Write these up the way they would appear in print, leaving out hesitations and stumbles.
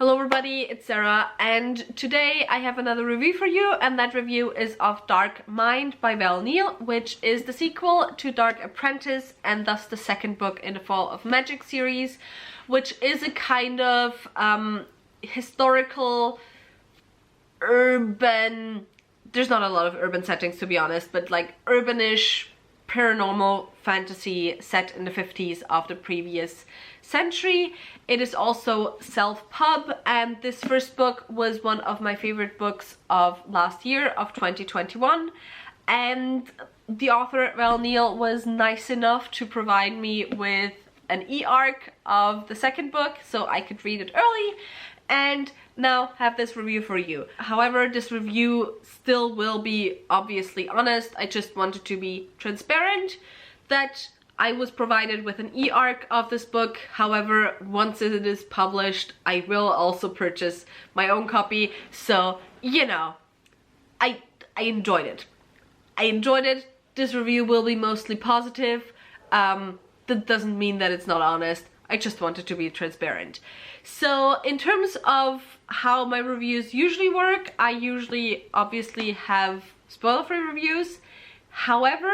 Hello everybody, it's Sarah, and today I have another review for you, and that review is of Dark Mind by Val Neal, which is the sequel to Dark Apprentice and thus the second book in the Fall of Magic series, which is a kind of historical urban, there's not a lot of urban settings to be honest, but like urbanish paranormal fantasy set in the 50s of the previous century. It is also self-pub, and this first book was one of my favorite books of last year, of 2021, and the author Val Neal was nice enough to provide me with an e-arc of the second book so I could read it early and now have this review for you. However, this review still will be obviously honest. I just wanted to be transparent that I was provided with an e-arc of this book. However, once it is published, I will also purchase my own copy. So, you know, I enjoyed it. I enjoyed it. This review will be mostly positive. That doesn't mean that it's not honest. I just wanted to be transparent. So in terms of how my reviews usually work, I usually obviously have spoiler-free reviews. However,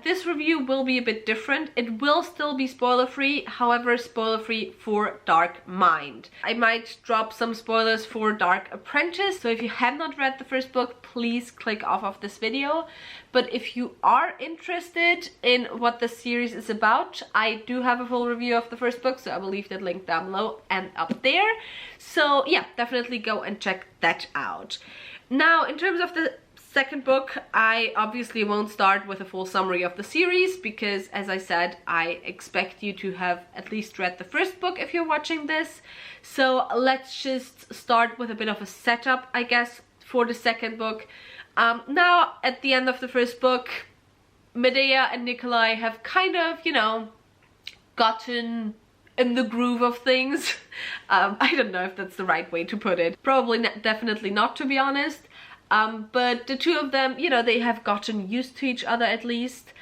this review will be a bit different. It will still be spoiler-free, however spoiler-free for Dark Mind. I might drop some spoilers for Dark Apprentice, so if you have not read the first book, please click off of this video. But if you are interested in what the series is about, I do have a full review of the first book, so I will leave that link down below and up there. So yeah, definitely go and check that out. Now, in terms of the second book, I obviously won't start with a full summary of the series because, as I said, I expect you to have at least read the first book if you're watching this. So let's just start with a bit of a setup, I guess, for the second book. Now, at the end of the first book, Medea and Nikolai have kind of, you know, gotten in the groove of things. I don't know if that's the right way to put it. Probably definitely not, to be honest. But the two of them, you know, they have gotten used to each other at least.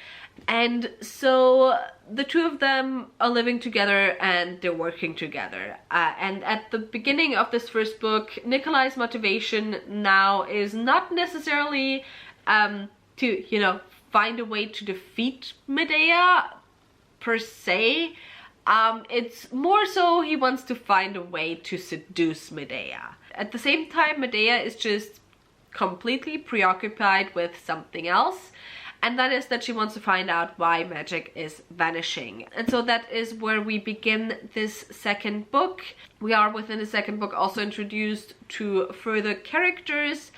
And so the two of them are living together and they're working together. And at the beginning of this first book, Nikolai's motivation now is not necessarily to, you know, find a way to defeat Medea per se. It's more so he wants to find a way to seduce Medea. At the same time, Medea is just completely preoccupied with something else, and that is that she wants to find out why magic is vanishing. And so that is where we begin this second book. We are within the second book also introduced to further characters,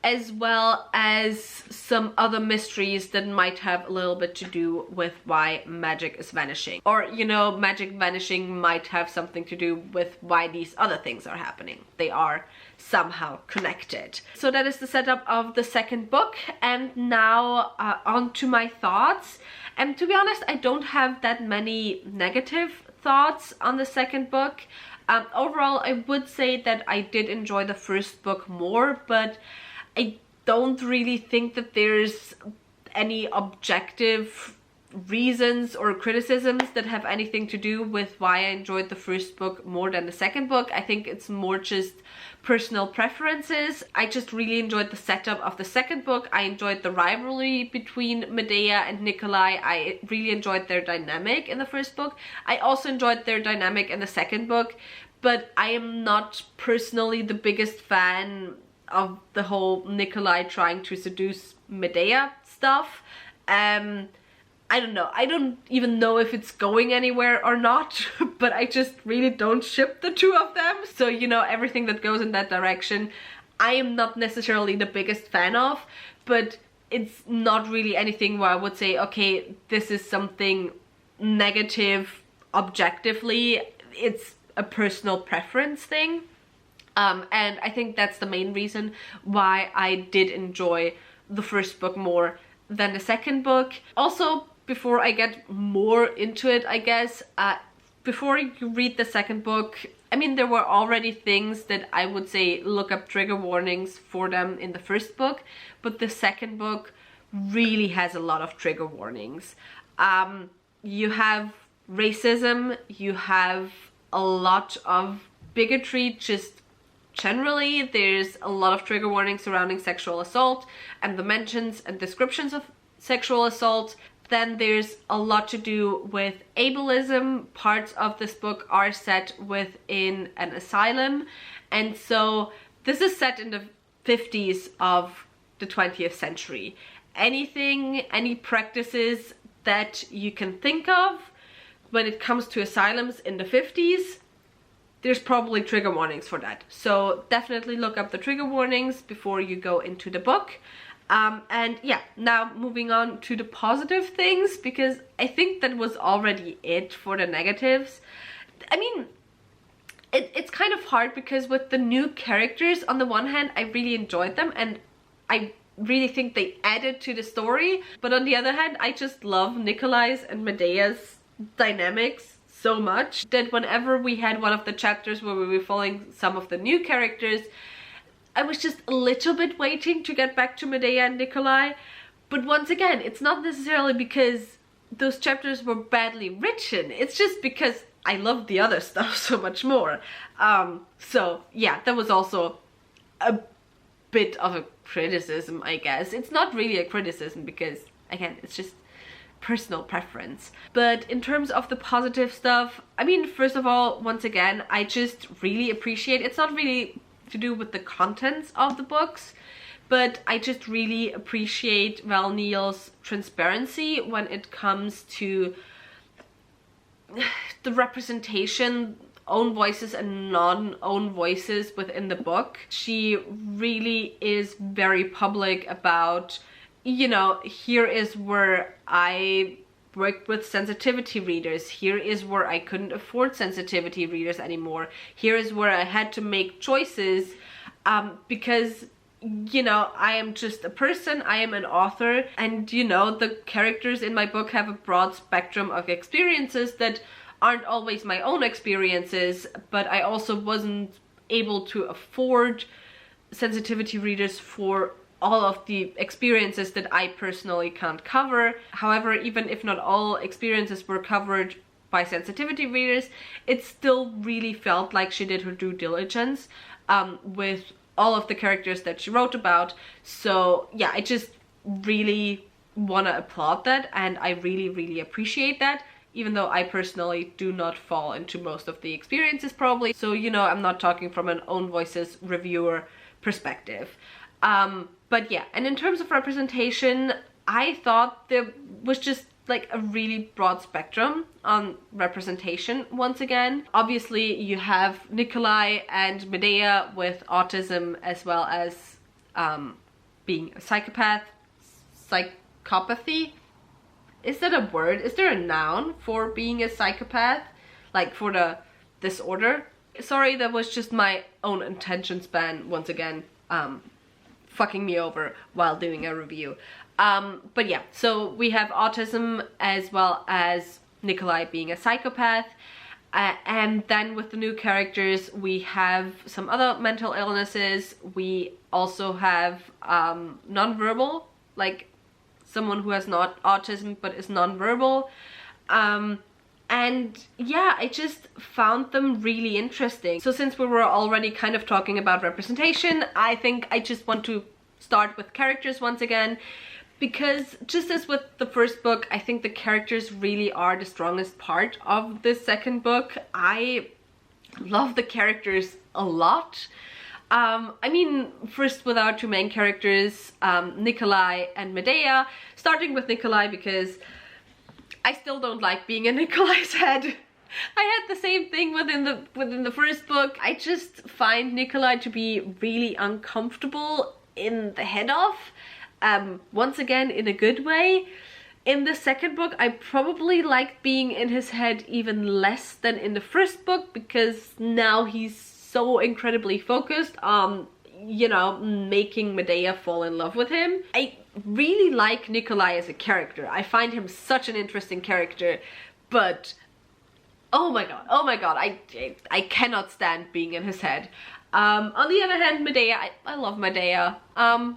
as well as some other mysteries that might have a little bit to do with why magic is vanishing. Or, you know, magic vanishing might have something to do with why these other things are happening. They are somehow connected. So that is the setup of the second book, and now on to my thoughts. And to be honest, I don't have that many negative thoughts on the second book. Overall, I would say that I did enjoy the first book more, but I don't really think that there's any objective reasons or criticisms that have anything to do with why I enjoyed the first book more than the second book. I think it's more just personal preferences. I just really enjoyed the setup of the second book. I enjoyed the rivalry between Medea and Nikolai. I really enjoyed their dynamic in the first book. I also enjoyed their dynamic in the second book, but I am not personally the biggest fan of the whole Nikolai trying to seduce Medea stuff. I don't know. I don't even know if it's going anywhere or not, but I just really don't ship the two of them. So, you know, everything that goes in that direction, I am not necessarily the biggest fan of, but it's not really anything where I would say, okay, this is something negative objectively. It's a personal preference thing. And I think that's the main reason why I did enjoy the first book more than the second book. Also, before I get more into it, I guess, before you read the second book, I mean, there were already things that I would say look up trigger warnings for them in the first book, but the second book really has a lot of trigger warnings. You have racism, you have a lot of bigotry just generally. There's a lot of trigger warnings surrounding sexual assault and the mentions and descriptions of sexual assault. Then there's a lot to do with ableism. Parts of this book are set within an asylum, and so this is set in the 50s of the 20th century. Any practices that you can think of when it comes to asylums in the 50s, there's probably trigger warnings for that. So definitely look up the trigger warnings before you go into the book. And yeah, now moving on to the positive things, because I think that was already it for the negatives. I mean, it's kind of hard because with the new characters, on the one hand, I really enjoyed them and I really think they added to the story. But on the other hand, I just love Nikolai's and Medea's dynamics so much that whenever we had one of the chapters where we were following some of the new characters, I was just a little bit waiting to get back to Medea and Nikolai. But once again, it's not necessarily because those chapters were badly written. It's just because I loved the other stuff so much more. So yeah, that was also a bit of a criticism, I guess. It's not really a criticism because, again, it's just personal preference. But in terms of the positive stuff, I mean, first of all, once again, I just really appreciate, it's not really to do with the contents of the books, but I just really appreciate Val Neal's transparency when it comes to the representation, own voices and non-own voices within the book. She really is very public about, you know, here is where I worked with sensitivity readers, here is where I couldn't afford sensitivity readers anymore, here is where I had to make choices because, you know, I am just a person, I am an author, and you know, the characters in my book have a broad spectrum of experiences that aren't always my own experiences, but I also wasn't able to afford sensitivity readers for all of the experiences that I personally can't cover. However, even if not all experiences were covered by sensitivity readers, it still really felt like she did her due diligence with all of the characters that she wrote about. So yeah, I just really want to applaud that, and I really appreciate that, even though I personally do not fall into most of the experiences probably. So, you know, I'm not talking from an own voices reviewer perspective. But yeah, and in terms of representation, I thought there was just like a really broad spectrum on representation once again. Obviously you have Nikolai and Medea with autism, as well as being a psychopath. Psychopathy? Is that a word? Is there a noun for being a psychopath? Like for the disorder? Sorry, that was just my own attention span once again fucking me over while doing a review. But yeah, so we have autism as well as Nikolai being a psychopath. And then with the new characters, we have some other mental illnesses. We also have non-verbal, like someone who has not autism but is non-verbal. And yeah, I just found them really interesting. So since we were already kind of talking about representation, I think I just want to start with characters once again, because just as with the first book, I think the characters really are the strongest part of this second book. I love the characters a lot. I mean, first with our two main characters, Nikolai and Medea, starting with Nikolai because I still don't like being in Nikolai's head. I had the same thing within the first book. I just find Nikolai to be really uncomfortable in the head of, once again in a good way. In the second book, I probably liked being in his head even less than in the first book, because now he's so incredibly focused on, you know, making Medea fall in love with him. I really like Nikolai as a character. I find him such an interesting character, but oh my god, I cannot stand being in his head. On the other hand, Medea, I love Medea.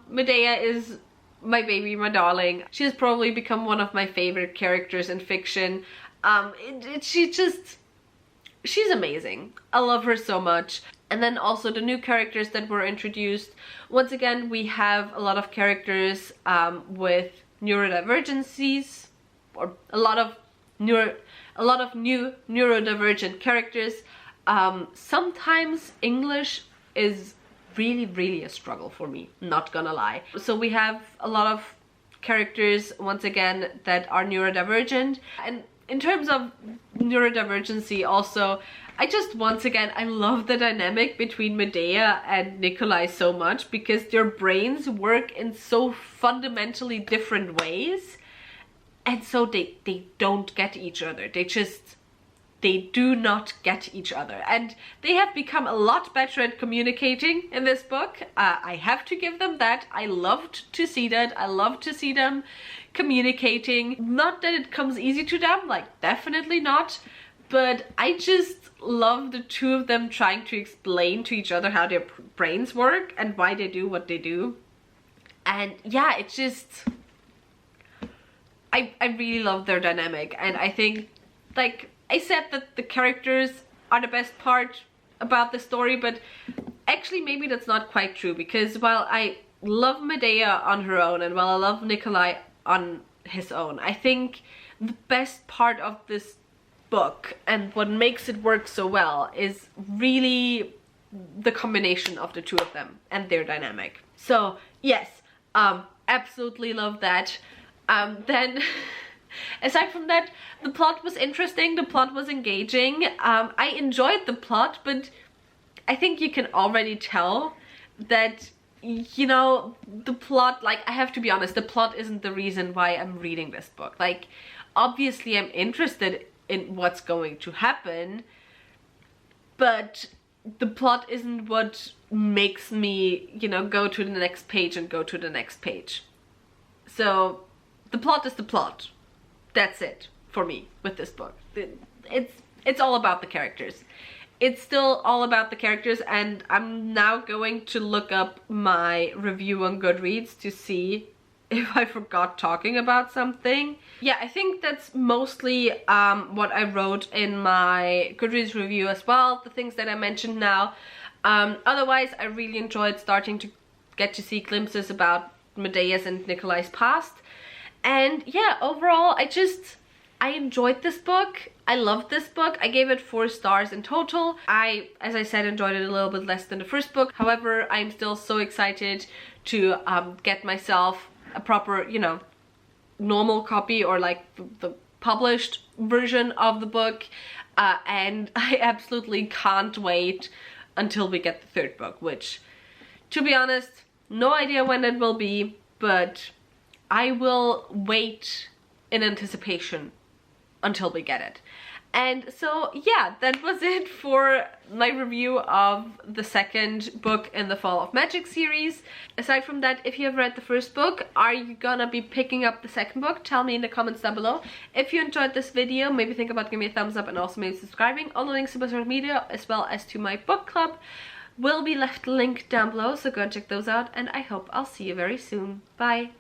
Medea is my baby, my darling. She has probably become one of my favorite characters in fiction. she's amazing. I love her so much. And then also the new characters that were introduced. Once again, we have a lot of characters with neurodivergencies, or a lot of new neurodivergent characters. Sometimes English is really a struggle for me, not gonna lie. So we have a lot of characters, once again, that are neurodivergent. And in terms of neurodivergency also, once again, I love the dynamic between Medea and Nikolai so much, because their brains work in so fundamentally different ways, and so they don't get each other. They do not get each other, and they have become a lot better at communicating in this book. I have to give them that. I loved to see that. I love to see them communicating. Not that it comes easy to them, like, definitely not, but I just love the two of them trying to explain to each other how their brains work and why they do what they do. And yeah, it's just, I really love their dynamic. And I think, like I said, that the characters are the best part about the story, but actually maybe that's not quite true, because while I love Medea on her own and while I love Nikolai on his own, I think the best part of this book and what makes it work so well is really the combination of the two of them and their dynamic. So yes, absolutely love that. Then aside from that, the plot was interesting, the plot was engaging. I enjoyed the plot, but I think you can already tell that, you know, the plot, like, I have to be honest, the plot isn't the reason why I'm reading this book. Like, obviously I'm interested in what's going to happen, but the plot isn't what makes me, you know, go to the next page and go to the next page. So the plot is the plot. That's it for me with this book. It's all about the characters. It's still all about the characters, and I'm now going to look up my review on Goodreads to see if I forgot talking about something. Yeah, I think that's mostly what I wrote in my Goodreads review as well, the things that I mentioned now. Otherwise, I really enjoyed starting to get to see glimpses about Medea's and Nikolai's past. And yeah, overall, I enjoyed this book. I loved this book. I gave it 4 stars in total. I, as I said, enjoyed it a little bit less than the first book. However, I'm still so excited to get myself a proper, you know, normal copy, or like the published version of the book. And I absolutely can't wait until we get the 3rd book, which, to be honest, no idea when it will be, but I will wait in anticipation until we get it. And so yeah, that was it for my review of the 2nd book in the Fall of Magic series. Aside from that, if you have read the 1st book, are you gonna be picking up the 2nd book? Tell me in the comments down below. If you enjoyed this video, maybe think about giving me a thumbs up and also maybe subscribing. All the links to my social media as well as to my book club will be left linked down below, so go and check those out, and I hope I'll see you very soon. Bye!